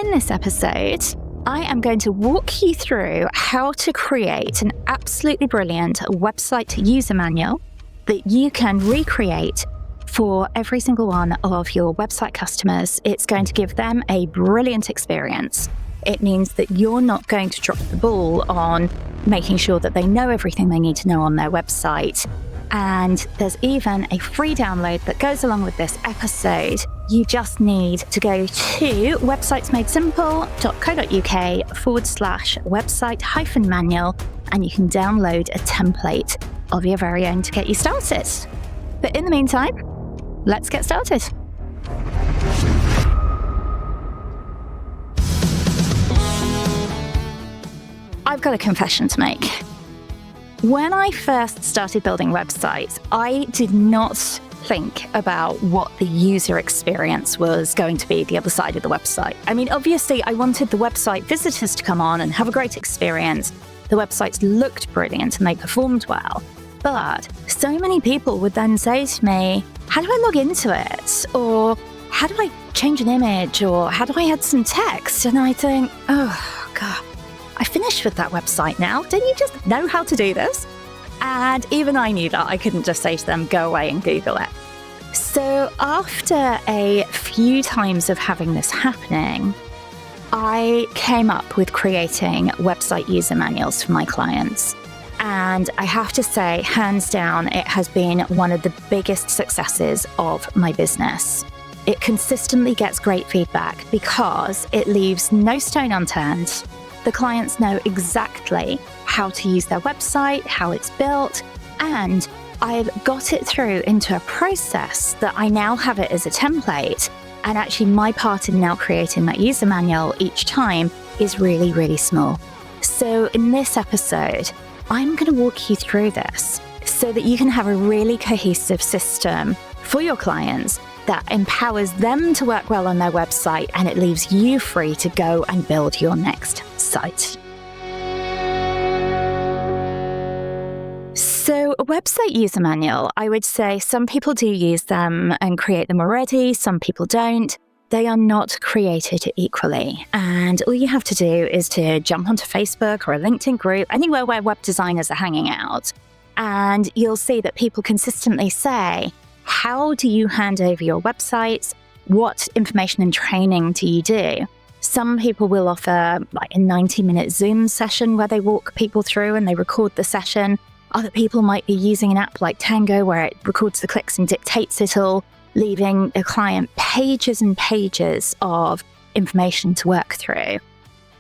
In this episode, I am going to walk you through how to create an absolutely brilliant website user manual that you can recreate for every single one of your website customers. It's going to give them a brilliant experience. It means that you're not going to drop the ball on making sure that they know everything they need to know on their website. And there's even a free download that goes along with this episode. You just need to go to websitesmadesimple.co.uk/website-manual, and you can download a template of your very own to get you started. But in the meantime, let's get started. I've got a confession to make. When I first started building websites, I did not think about what the user experience was going to be the other side of the website. I mean, obviously, I wanted the website visitors to come on and have a great experience. The websites looked brilliant and they performed well. But so many people would then say to me, how do I log into it? Or how do I change an image? Or how do I add some text? And I think, oh, God, I finished with that website now. Don't you just know how to do this? And even I knew that I couldn't just say to them, go away and Google it. So after a few times of having this happening, I came up with creating website user manuals for my clients. And I have to say, hands down, it has been one of the biggest successes of my business. It consistently gets great feedback because it leaves no stone unturned. The clients know exactly how to use their website, how it's built, and I've got it through into a process that I now have it as a template. And actually my part in now creating that user manual each time is really, really small. So in this episode, I'm going to walk you through this so that you can have a really cohesive system for your clients that empowers them to work well on their website, and it leaves you free to go and build your next site. So a website user manual, I would say some people do use them and create them already, some people don't. They are not created equally. And all you have to do is to jump onto Facebook or a LinkedIn group, anywhere where web designers are hanging out. And you'll see that people consistently say, how do you hand over your websites? What information and training do you do? Some people will offer like a 90-minute Zoom session where they walk people through and they record the session. Other people might be using an app like Tango where it records the clicks and dictates it all, leaving a client pages and pages of information to work through.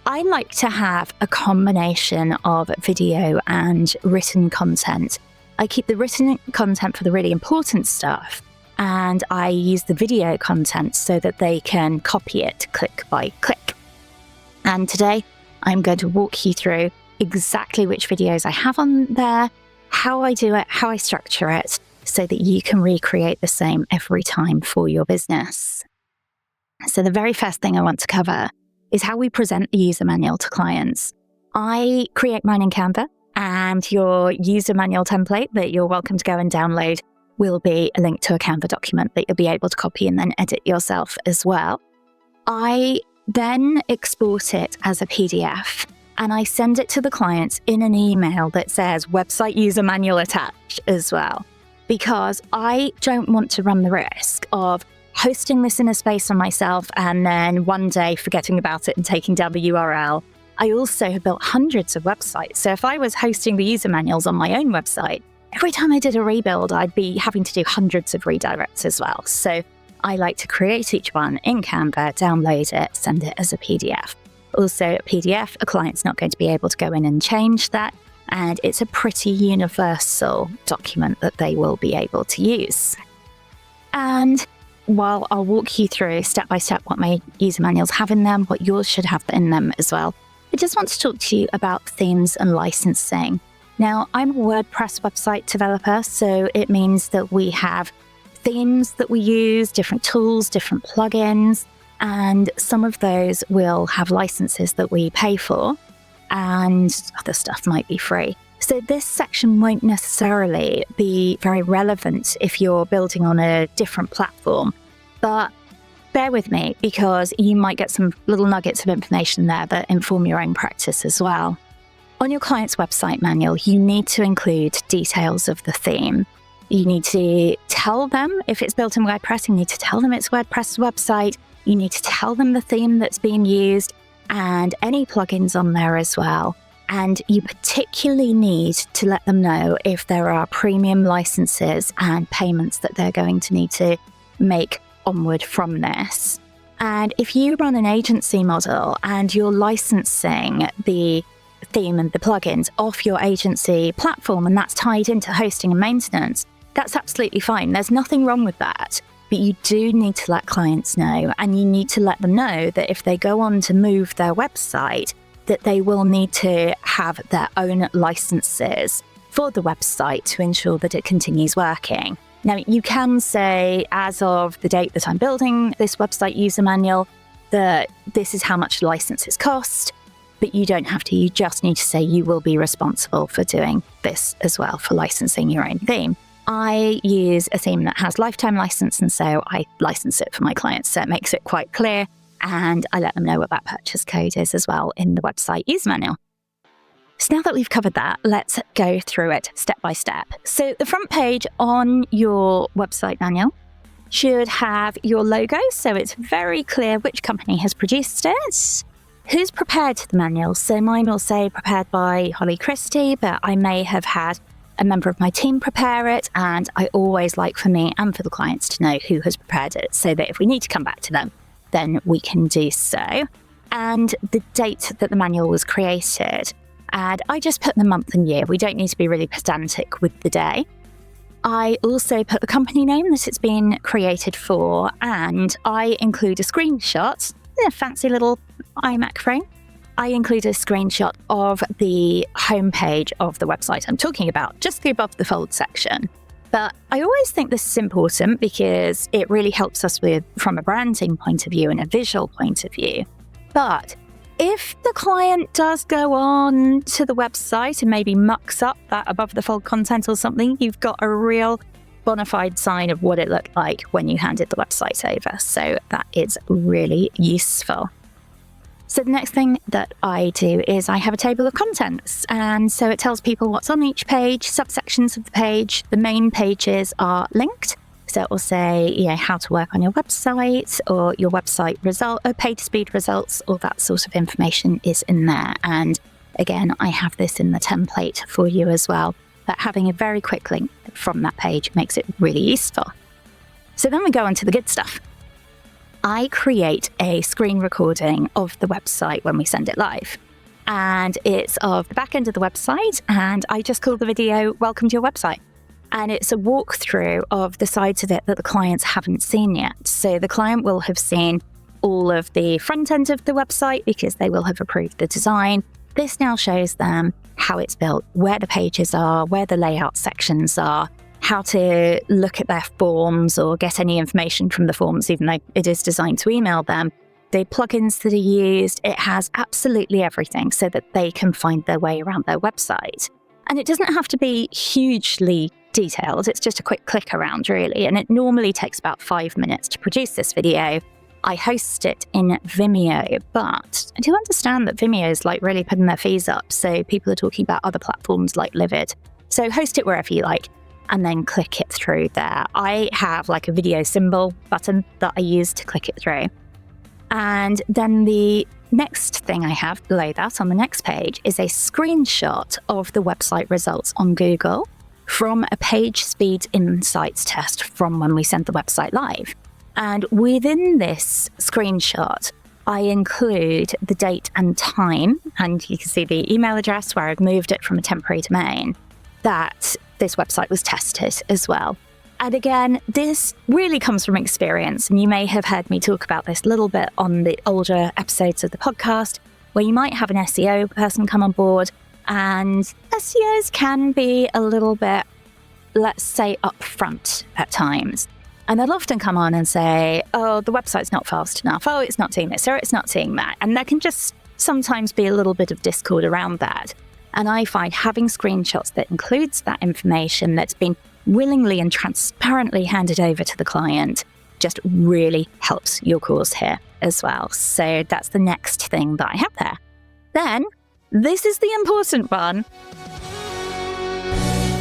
I like to have a combination of video and written content. I keep the written content for the really important stuff, and I use the video content so that they can copy it click by click. And today, I'm going to walk you through exactly which videos I have on there, how I do it, how I structure it, so that you can recreate the same every time for your business. So the very first thing I want to cover is how we present the user manual to clients. I create mine in Canva, and your user manual template that you're welcome to go and download will be a link to a Canva document that you'll be able to copy and then edit yourself as well. I then export it as a PDF and I send it to the clients in an email that says website user manual attached as well, because I don't want to run the risk of hosting this in a space on myself and then one day forgetting about it and taking down the URL. I also have built hundreds of websites. So if I was hosting the user manuals on my own website, every time I did a rebuild, I'd be having to do hundreds of redirects as well. So I like to create each one in Canva, download it, send it as a PDF. Also, a PDF, a client's not going to be able to go in and change that. And it's a pretty universal document that they will be able to use. And while I'll walk you through step by step what my user manuals have in them, what yours should have in them as well, I just want to talk to you about themes and licensing. Now, I'm a WordPress website developer, so it means that we have themes that we use, different tools, different plugins, and some of those will have licenses that we pay for, and other stuff might be free. So this section won't necessarily be very relevant if you're building on a different platform, but bear with me because you might get some little nuggets of information there that inform your own practice as well. On your client's website manual, you need to include details of the theme. You need to tell them, if it's built in WordPress, you need to tell them it's WordPress website. You need to tell them the theme that's being used and any plugins on there as well. And you particularly need to let them know if there are premium licenses and payments that they're going to need to make onward from this. And if you run an agency model and you're licensing the theme and the plugins off your agency platform and that's tied into hosting and maintenance, that's absolutely fine. There's nothing wrong with that. But you do need to let clients know, and you need to let them know that if they go on to move their website, that they will need to have their own licenses for the website to ensure that it continues working. Now, you can say, as of the date that I'm building this website user manual, that this is how much licenses cost, but you don't have to. You just need to say you will be responsible for doing this as well, for licensing your own theme. I use a theme that has lifetime license, and so I license it for my clients, so it makes it quite clear, and I let them know what that purchase code is as well in the website user manual. So now that we've covered that, let's go through it step by step. So the front page on your website manual should have your logo, so it's very clear which company has produced it. Who's prepared the manual? So mine will say prepared by Holly Christie, but I may have had a member of my team prepare it, and I always like for me and for the clients to know who has prepared it so that if we need to come back to them, then we can do so. And the date that the manual was created. And I just put the month and year. We don't need to be really pedantic with the day. I also put the company name that it's been created for, and I include a screenshot, a fancy little iMac frame. I include a screenshot of the homepage of the website I'm talking about, just the above the fold section. But I always think this is important because it really helps us from a branding point of view and a visual point of view. But if the client does go on to the website and maybe mucks up that above the fold content or something, you've got a real bona fide sign of what it looked like when you handed the website over. So that is really useful. So the next thing that I do is I have a table of contents. And so it tells people what's on each page, subsections of the page. The main pages are linked. So it will say, how to work on your website or your website result, or page speed results, all that sort of information is in there. And again, I have this in the template for you as well. But having a very quick link from that page makes it really useful. So then we go on to the good stuff. I create a screen recording of the website when we send it live. And it's of the back end of the website, and I just call the video Welcome to Your Website. And it's a walkthrough of the sides of it that the clients haven't seen yet. So the client will have seen all of the front end of the website because they will have approved the design. This now shows them how it's built, where the pages are, where the layout sections are, how to look at their forms or get any information from the forms, even though it is designed to email them, the plugins that are used. It has absolutely everything so that they can find their way around their website. And it doesn't have to be hugely detailed. It's just a quick click around, really. And it normally takes about 5 minutes to produce this video. I host it in Vimeo, but I do understand that Vimeo is really putting their fees up. So people are talking about other platforms like Livid. So host it wherever you like, and then click it through there. I have a video symbol button that I use to click it through. And then the next thing I have below that on the next page is a screenshot of the website results on Google from a page speed insights test from when we sent the website live. And within this screenshot, I include the date and time, and you can see the email address where I've moved it from a temporary domain, that this website was tested as well. And again, this really comes from experience, and you may have heard me talk about this a little bit on the older episodes of the podcast, where you might have an SEO person come on board, and SEOs can be a little bit, let's say, upfront at times. And they'll often come on and say, oh, the website's not fast enough. Oh, it's not doing this, or it's not doing that. And there can just sometimes be a little bit of discord around that. And I find having screenshots that includes that information that's been willingly and transparently handed over to the client just really helps your cause here as well. So that's the next thing that I have there. Then, this is the important one.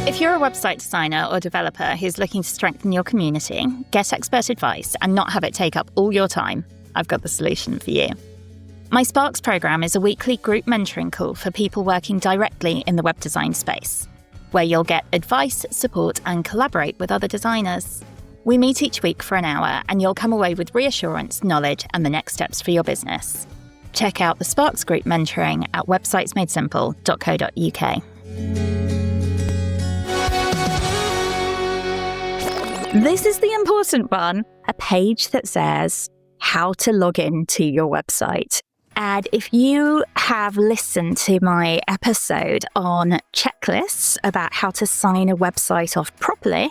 If you're a website designer or developer who's looking to strengthen your community, get expert advice, and not have it take up all your time, I've got the solution for you. My Sparks program is a weekly group mentoring call for people working directly in the web design space, where you'll get advice, support, and collaborate with other designers. We meet each week for an hour, and you'll come away with reassurance, knowledge, and the next steps for your business. Check out the Sparks group mentoring at websitesmadesimple.co.uk. This is the important one, a page that says how to log in to your website. And if you have listened to my episode on checklists about how to sign a website off properly,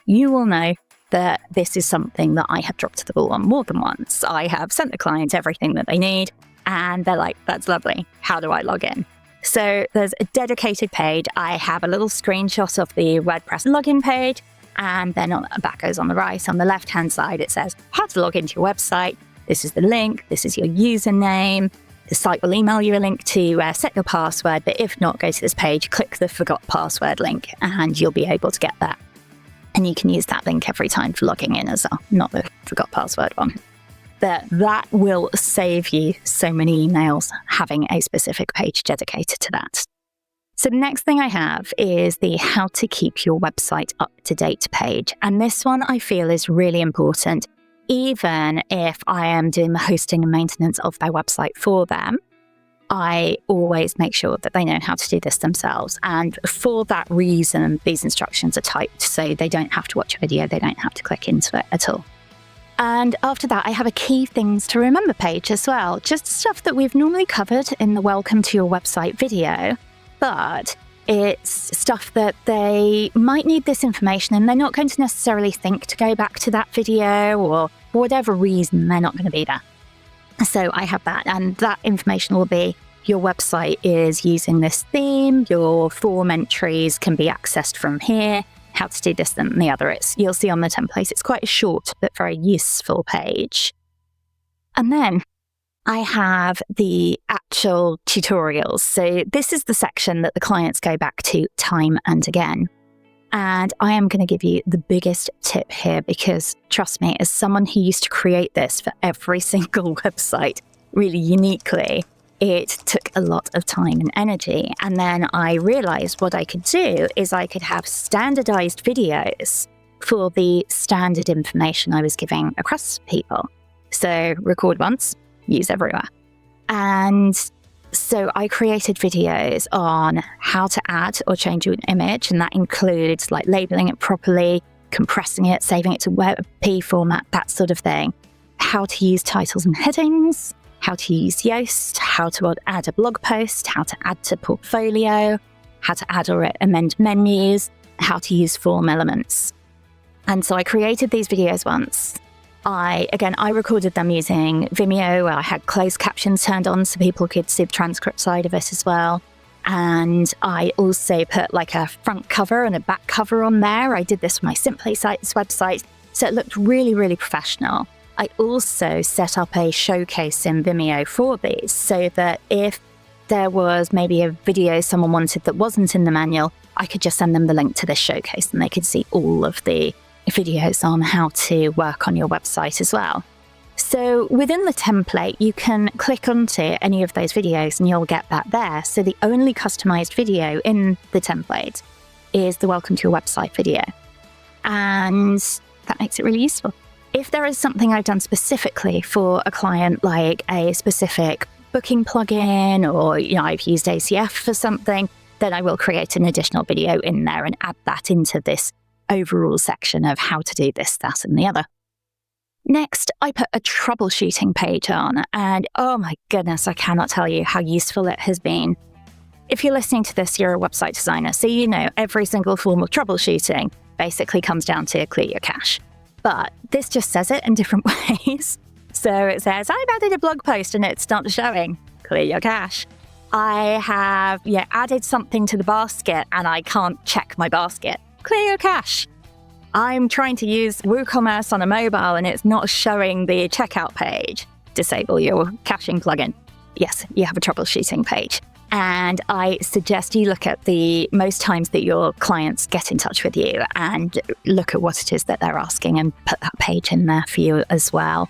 you will know that this is something that I have dropped the ball on more than once. I have sent the clients everything that they need, and they're like, that's lovely. How do I log in? So there's a dedicated page. I have a little screenshot of the WordPress login page. And then that goes on the right. On the left-hand side, it says how to log into your website. This is the link. This is your username. The site will email you a link to set your password. But if not, go to this page, click the forgot password link, and you'll be able to get that. And you can use that link every time for logging in as well, not the forgot password one. But that will save you so many emails having a specific page dedicated to that. So the next thing I have is the how to keep your website up to date page. And this one I feel is really important, even if I am doing the hosting and maintenance of their website for them. I always make sure that they know how to do this themselves. And for that reason, these instructions are typed so they don't have to watch a video, they don't have to click into it at all. And after that, I have a key things to remember page as well. Just stuff that we've normally covered in the Welcome to Your Website video. But it's stuff that they might need this information and they're not going to necessarily think to go back to that video, or for whatever reason, they're not going to be there. So I have that, and that information will be your website is using this theme, your form entries can be accessed from here, how to do this and the other. You'll see on the template, it's quite a short but very useful page. And then I have the actual tutorials. So this is the section that the clients go back to time and again. And I am going to give you the biggest tip here because, trust me, as someone who used to create this for every single website really uniquely, it took a lot of time and energy. And then I realized what I could do is I could have standardized videos for the standard information I was giving across to people. So record once, use everywhere. And so I created videos on how to add or change an image, and that includes like labeling it properly, compressing it, saving it to WebP format, that sort of thing. How to use titles and headings, how to use Yoast, how to add a blog post, how to add to portfolio, how to add or amend menus, how to use form elements. And so I created these videos once. I recorded them using Vimeo. I had closed captions turned on so people could see the transcript side of it as well. And I also put like a front cover and a back cover on there. I did this for my Simply Sites website, so it looked really, really professional. I also set up a showcase in Vimeo for these so that if there was maybe a video someone wanted that wasn't in the manual, I could just send them the link to this showcase and they could see all of the videos on how to work on your website as well. So within the template, you can click onto any of those videos and you'll get that there. So the only customized video in the template is the Welcome to Your Website video. And that makes it really useful. If there is something I've done specifically for a client, like a specific booking plugin, or I've used ACF for something, then I will create an additional video in there and add that into this overall section of how to do this, that, and the other. Next, I put a troubleshooting page on, and oh my goodness, I cannot tell you how useful it has been. If you're listening to this, you're a website designer, so you know every single form of troubleshooting basically comes down to clear your cache. But this just says it in different ways. So it says, I've added a blog post and it's not showing. Clear your cache. I have added something to the basket and I can't check my basket. Clear your cache. I'm trying to use WooCommerce on a mobile and it's not showing the checkout page. Disable your caching plugin. Yes, you have a troubleshooting page. And I suggest you look at the most times that your clients get in touch with you and look at what it is that they're asking and put that page in there for you as well.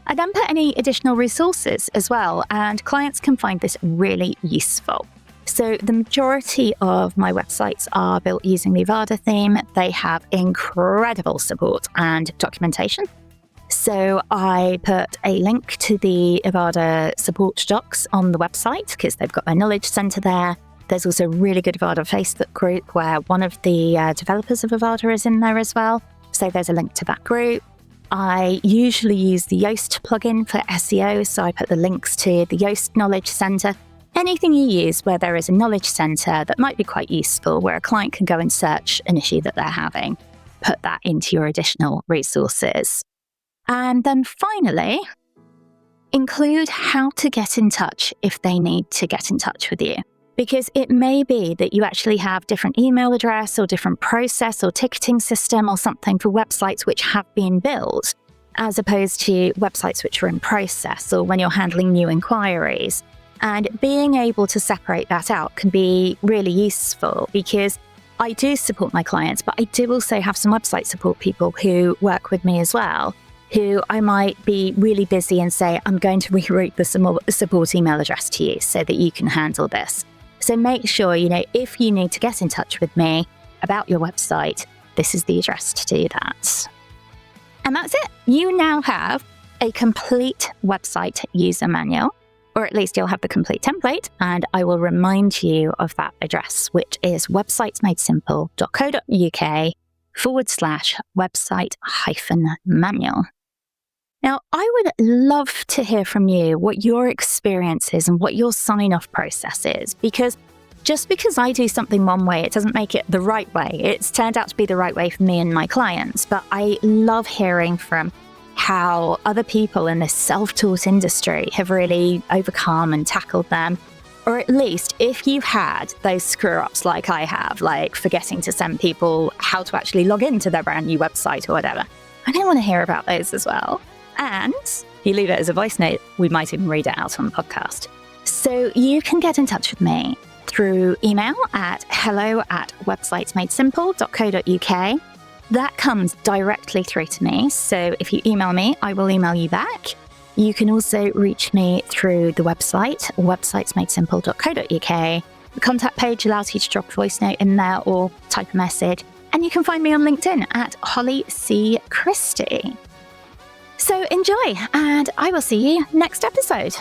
I then put any additional resources as well, and clients can find this really useful. So the majority of my websites are built using the Avada theme. They have incredible support and documentation. So I put a link to the Avada support docs on the website because they've got their knowledge center there. There's also a really good Avada Facebook group where one of the developers of Avada is in there as well. So there's a link to that group. I usually use the Yoast plugin for SEO, so I put the links to the Yoast Knowledge Center. Anything you use where there is a knowledge center that might be quite useful, where a client can go and search an issue that they're having, put that into your additional resources. And then finally, include how to get in touch if they need to get in touch with you. Because it may be that you actually have different email address or different process or ticketing system or something for websites which have been built, as opposed to websites which are in process or when you're handling new inquiries. And being able to separate that out can be really useful because I do support my clients, but I do also have some website support people who work with me as well, who I might be really busy and say, I'm going to reroute the support email address to you so that you can handle this. So make sure, if you need to get in touch with me about your website, this is the address to do that. And that's it. You now have a complete website user manual, or at least you'll have the complete template, and I will remind you of that address, which is websitesmadesimple.co.uk/website-manual. Now, I would love to hear from you what your experience is and what your sign-off process is, because just because I do something one way, it doesn't make it the right way. It's turned out to be the right way for me and my clients, but I love hearing from how other people in this self-taught industry have really overcome and tackled them. Or at least if you've had those screw-ups like I have, like forgetting to send people how to actually log into their brand new website or whatever. I don't want to hear about those as well. And if you leave it as a voice note, we might even read it out on the podcast. So you can get in touch with me through email at hello@websitesmadesimple.co.uk. That comes directly through to me. So if you email me, I will email you back. You can also reach me through the website, websitesmadesimple.co.uk. The contact page allows you to drop a voice note in there or type a message. And you can find me on LinkedIn at Holly C. Christie. So enjoy, and I will see you next episode.